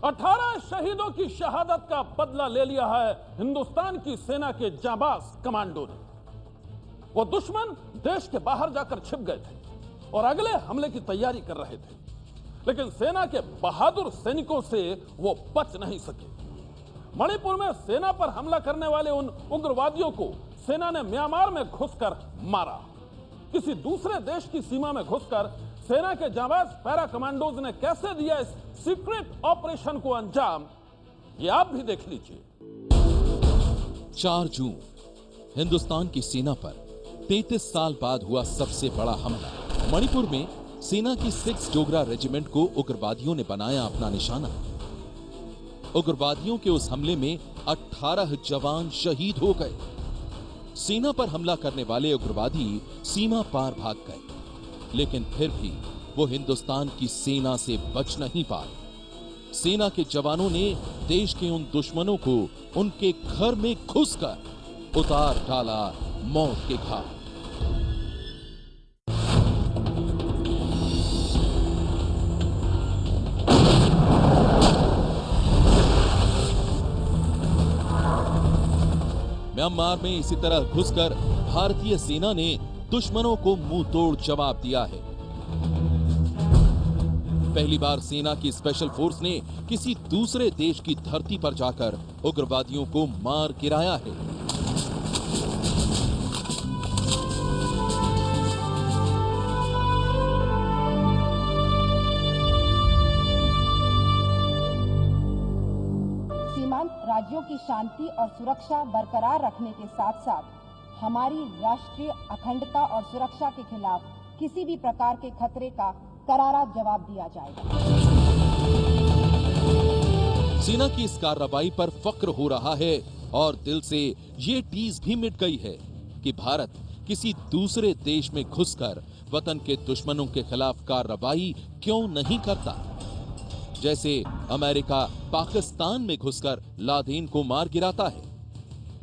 18 शहीदों की शहादत का बदला ले लिया है हिंदुस्तान की सेना के जांबाज कमांडो ने। वो दुश्मन देश के बाहर जाकर छिप गए थे और अगले हमले की तैयारी कर रहे थे, लेकिन सेना के बहादुर सैनिकों से वो बच नहीं सके। मणिपुर में सेना पर हमला करने वाले उन उग्रवादियों को सेना ने म्यांमार में घुसकर मारा। किसी दूसरे देश की सीमा में घुसकर सेना के जांबाज पैरा कमांडोज ने कैसे दिया इस सीक्रेट ऑपरेशन को अंजाम, ये आप भी देख लीजिए। 4 जून हिंदुस्तान की सेना पर 33 साल बाद हुआ सबसे बड़ा हमला। मणिपुर में सेना की 6 डोगरा रेजिमेंट को उग्रवादियों ने बनाया अपना निशाना। उग्रवादियों के उस हमले में 18 जवान शहीद हो गए। सेना पर हमला करने वाले उग्रवादी सीमा पार भाग गए, लेकिन फिर भी वो हिंदुस्तान की सेना से बच नहीं पाए। सेना के जवानों ने देश के उन दुश्मनों को उनके घर में घुसकर उतार डाला मौत के घाट। म्यांमार में इसी तरह घुसकर भारतीय सेना ने दुश्मनों को मुंह तोड़ जवाब दिया है। पहली बार सेना की स्पेशल फोर्स ने किसी दूसरे देश की धरती पर जाकर उग्रवादियों को मार गिराया है। सीमांत राज्यों की शांति और सुरक्षा बरकरार रखने के साथ साथ हमारी राष्ट्रीय अखंडता और सुरक्षा के खिलाफ किसी भी प्रकार के खतरे का करारा जवाब दिया जाएगा। सेना की इस कार्रवाई पर फक्र हो रहा है और दिल से ये टीस भी मिट गई है कि भारत किसी दूसरे देश में घुसकर वतन के दुश्मनों के खिलाफ कार्रवाई क्यों नहीं करता। जैसे अमेरिका पाकिस्तान में घुसकर लादेन को मार गिराता है,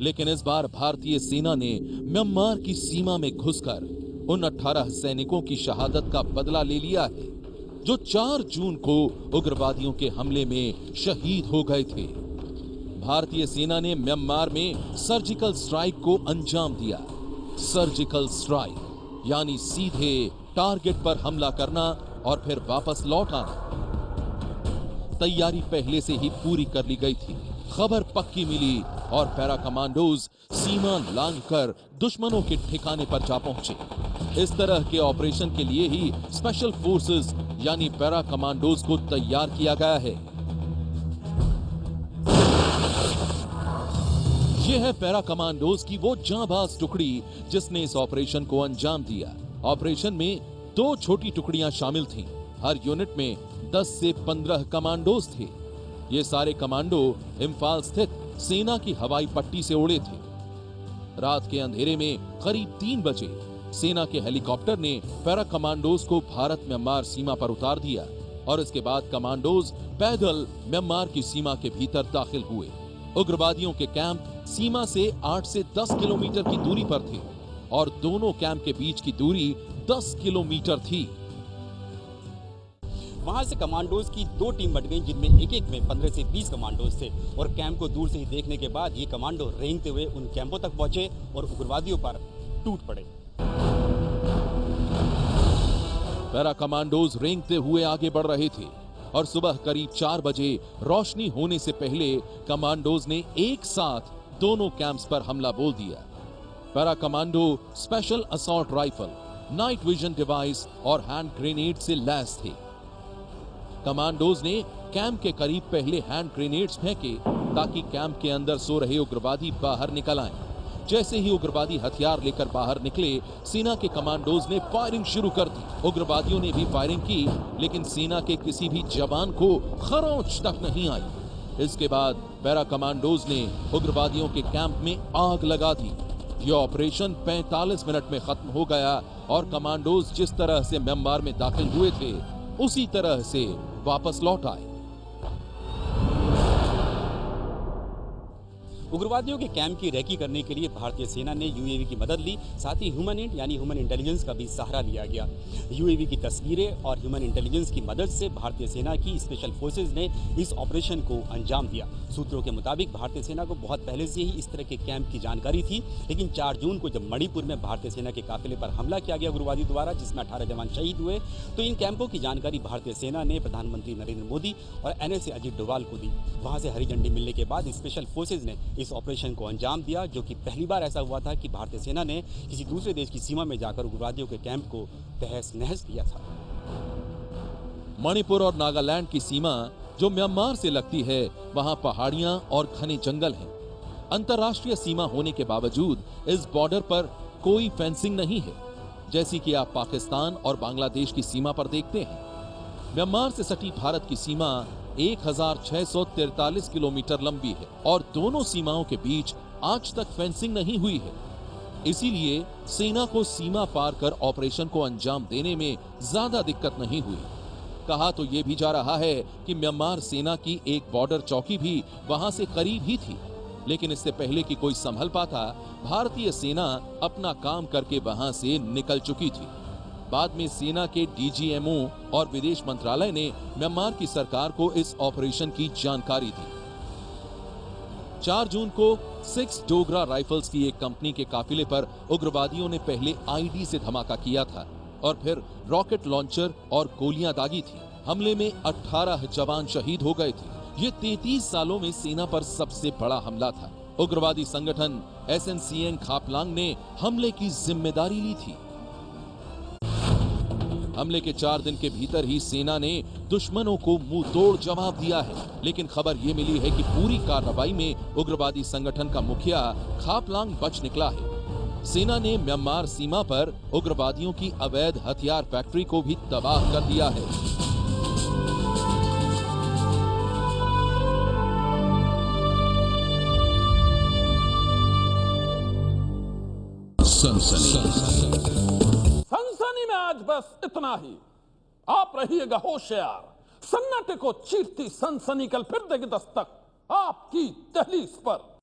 लेकिन इस बार भारतीय सेना ने म्यांमार की सीमा में घुसकर उन 18 सैनिकों की शहादत का बदला ले लिया है जो 4 जून को उग्रवादियों के हमले में शहीद हो गए थे। भारतीय सेना ने म्यांमार में सर्जिकल स्ट्राइक को अंजाम दिया। सर्जिकल स्ट्राइक यानी सीधे टारगेट पर हमला करना और फिर वापस लौट आना। तैयारी पहले से ही पूरी कर ली गई थी। खबर पक्की मिली और पैरा कमांडोज सीमा लांघकर दुश्मनों के ठिकाने पर जा पहुंचे। इस तरह के ऑपरेशन के लिए ही स्पेशल फोर्सेस यानी पैरा कमांडोज को तैयार किया गया है। यह है पैरा कमांडोज की वो जांबाज टुकड़ी जिसने इस ऑपरेशन को अंजाम दिया। ऑपरेशन में 2 छोटी टुकड़ियां शामिल थीं। हर यूनिट में 10 से 15 कमांडोज थे। ये सारे कमांडो इम्फाल स्थित सेना की हवाई पट्टी से उड़े थे। रात के अंधेरे में करीब 3 बजे सेना के हेलीकॉप्टर ने पैरा कमांडोज को भारत म्यांमार सीमा पर उतार दिया और इसके बाद कमांडोज पैदल म्यांमार की सीमा के भीतर दाखिल हुए। उग्रवादियों के कैंप सीमा से 8 से 10 किलोमीटर की दूरी पर थे और दोनों कैंप के बीच की दूरी 10 किलोमीटर थी। वहां से कमांडोज की 2 टीम बट गई, जिनमें एक में 15 से 20 कमांडोज थे और कैंप को दूर से ही देखने के बाद ये कमांडो रेंगते हुए उन कैंपों तक पहुंचे और उग्रवादियों पर टूट पड़े। पैरा कमांडोज रेंगते हुए आगे बढ़ रहे थे और सुबह करीब 4 बजे रोशनी होने से पहले कमांडोज ने एक साथ दोनों कैंप्स पर हमला बोल दिया। Para commando special assault rifle, night vision device और हैंड ग्रेनेड से लैस थे। कमांडोज ने कैंप के करीब पहले हैंड ग्रेनेड्स फेंके ताकि कैंप के अंदर सो रहे उग्रवादी बाहर निकल आएं। जैसे ही उग्रवादी हथियार लेकर बाहर निकले, सेना के कमांडोज ने फायरिंग शुरू कर दी। उग्रवादियों ने भी फायरिंग की, लेकिन सेना के किसी भी जवान को खरोंच तक नहीं आई। इसके बाद पैरा कमांडोज ने उग्रवादियों के कैंप में आग लगा दी। यह ऑपरेशन 45 मिनट में खत्म हो गया और कमांडोज जिस तरह से म्यांमार में दाखिल हुए थे उसी तरह से वापस लौट आए। उग्रवादियों के कैंप की रेकी करने के लिए भारतीय सेना ने यूएवी की मदद ली, साथ ही ह्यूमन इंटेलिजेंस का भी सहारा लिया गया। यूएवी की तस्वीरें और ह्यूमन इंटेलिजेंस की मदद से भारतीय सेना की स्पेशल फोर्सेज ने इस ऑपरेशन को अंजाम दिया। सूत्रों के मुताबिक भारतीय सेना को बहुत पहले से ही इस तरह के कैंप की जानकारी थी, लेकिन 4 जून को जब मणिपुर में भारतीय सेना के काफिले पर हमला किया गया उग्रवादी द्वारा, जिसमें 18 जवान शहीद हुए, तो इन कैंपों की जानकारी भारतीय सेना ने प्रधानमंत्री नरेंद्र मोदी और एनएसए अजीत डोभाल को दी। वहां से हरी झंडी मिलने के बाद स्पेशल फोर्सेज ने इस ऑपरेशन को अंजाम दिया, जो कि पहली बार ऐसा हुआ था कि भारतीय सेना ने किसी दूसरे देश की सीमा में जाकर उग्रवादियों के कैंप को तहस नहस किया था। मणिपुर और नागालैंड की सीमा जो म्यांमार से लगती है, वहां पहाड़ियां और घने जंगल हैं। अंतर्राष्ट्रीय सीमा होने के बावजूद इस बॉर्डर पर कोई फेंसिंग नहीं है, जैसी कि आप पाकिस्तान और बांग्लादेश की सीमा पर देखते हैं। म्यांमार से सटी भारत की सीमा 1643 किलोमीटर लंबी है और दोनों सीमाओं के बीच आज तक फेंसिंग नहीं हुई है। इसीलिए सेना को सीमा पार कर ऑपरेशन को अंजाम देने में ज्यादा दिक्कत नहीं हुई। कहा तो यह भी जा रहा है कि म्यांमार सेना की एक बॉर्डर चौकी भी वहां से करीब ही थी, लेकिन इससे पहले कि कोई संभल पाता, भारतीय सेना अपना काम करके वहां से निकल चुकी थी। बाद में सेना के डीजीएमओ और विदेश मंत्रालय ने म्यांमार की सरकार को इस ऑपरेशन की जानकारी दी। 4 जून को 6 डोगरा राइफल्स की एक कंपनी के काफिले पर उग्रवादियों ने पहले आईडी से धमाका किया था और फिर रॉकेट लॉन्चर और गोलियां दागी थी। हमले में 18 जवान शहीद हो गए थे। ये 33 सालों में सेना पर सबसे बड़ा हमला था। उग्रवादी संगठन एसएनसीएन खापलांग ने हमले की जिम्मेदारी ली थी। हमले के 4 दिन के भीतर ही सेना ने दुश्मनों को मुंह तोड़ जवाब दिया है, लेकिन खबर यह मिली है कि पूरी कार्रवाई में उग्रवादी संगठन का मुखिया खापलांग बच निकला है। सेना ने म्यांमार सीमा पर उग्रवादियों की अवैध हथियार फैक्ट्री को भी तबाह कर दिया है। सनसनी में आज बस इतना ही। आप रहिएगा होशियार। सन्नाटे को चीरती सनसनी कल फिर देगी दस्तक आपकी दहलीज पर।